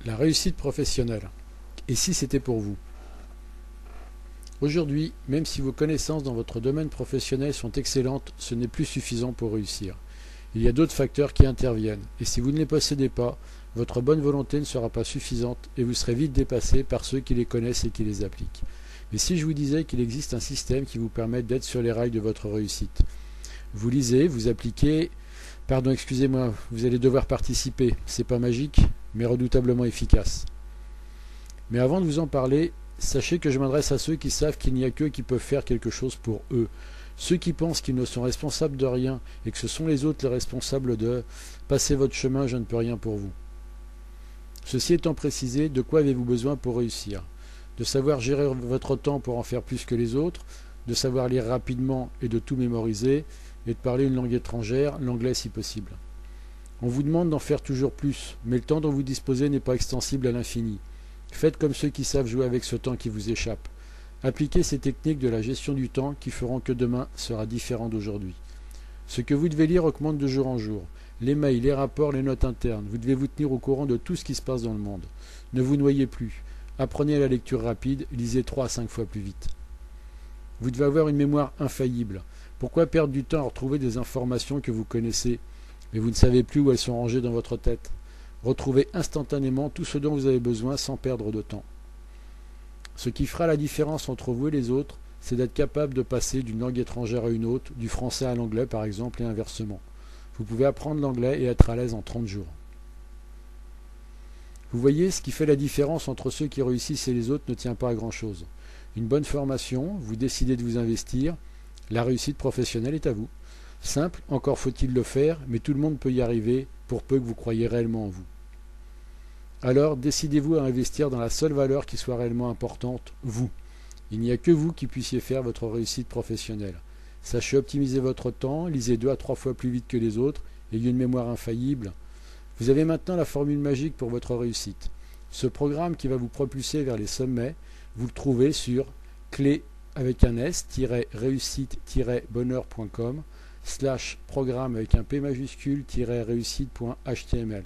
La réussite professionnelle. Et si c'était pour vous? Aujourd'hui, même si vos connaissances dans votre domaine professionnel sont excellentes, ce n'est plus suffisant pour réussir. Il y a d'autres facteurs qui interviennent, et si vous ne les possédez pas, votre bonne volonté ne sera pas suffisante et vous serez vite dépassé par ceux qui les connaissent et qui les appliquent. Mais si je vous disais qu'il existe un système qui vous permet d'être sur les rails de votre réussite, vous lisez, vous appliquez, pardon, excusez-moi, vous allez devoir participer, c'est pas magique, mais redoutablement efficace. Mais avant de vous en parler, sachez que je m'adresse à ceux qui savent qu'il n'y a qu'eux qui peuvent faire quelque chose pour eux. Ceux qui pensent qu'ils ne sont responsables de rien et que ce sont les autres les responsables de « passez votre chemin, je ne peux rien pour vous ». Ceci étant précisé, de quoi avez-vous besoin pour réussir? De savoir gérer votre temps pour en faire plus que les autres, de savoir lire rapidement et de tout mémoriser, et de parler une langue étrangère, l'anglais si possible. On vous demande d'en faire toujours plus, mais le temps dont vous disposez n'est pas extensible à l'infini. Faites comme ceux qui savent jouer avec ce temps qui vous échappe. Appliquez ces techniques de la gestion du temps qui feront que demain sera différent d'aujourd'hui. Ce que vous devez lire augmente de jour en jour. Les mails, les rapports, les notes internes. Vous devez vous tenir au courant de tout ce qui se passe dans le monde. Ne vous noyez plus. Apprenez la lecture rapide, lisez 3 à 5 fois plus vite. Vous devez avoir une mémoire infaillible. Pourquoi perdre du temps à retrouver des informations que vous connaissez, mais vous ne savez plus où elles sont rangées dans votre tête? Retrouvez instantanément tout ce dont vous avez besoin sans perdre de temps. Ce qui fera la différence entre vous et les autres, c'est d'être capable de passer d'une langue étrangère à une autre, du français à l'anglais par exemple, et inversement. Vous pouvez apprendre l'anglais et être à l'aise en 30 jours. Vous voyez, ce qui fait la différence entre ceux qui réussissent et les autres ne tient pas à grand-chose. Une bonne formation, vous décidez de vous investir, la réussite professionnelle est à vous. Simple, encore faut-il le faire, mais tout le monde peut y arriver, pour peu que vous croyiez réellement en vous. Alors, décidez-vous à investir dans la seule valeur qui soit réellement importante, vous. Il n'y a que vous qui puissiez faire votre réussite professionnelle. Sachez optimiser votre temps, lisez 2 à 3 fois plus vite que les autres, ayez une mémoire infaillible. Vous avez maintenant la formule magique pour votre réussite. Ce programme qui va vous propulser vers les sommets, vous le trouvez sur clé avec un s-réussite-bonheur.com/programme avec un P majuscule-réussite.html.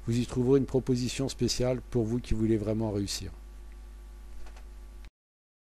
Vous y trouverez une proposition spéciale pour vous qui voulez vraiment réussir.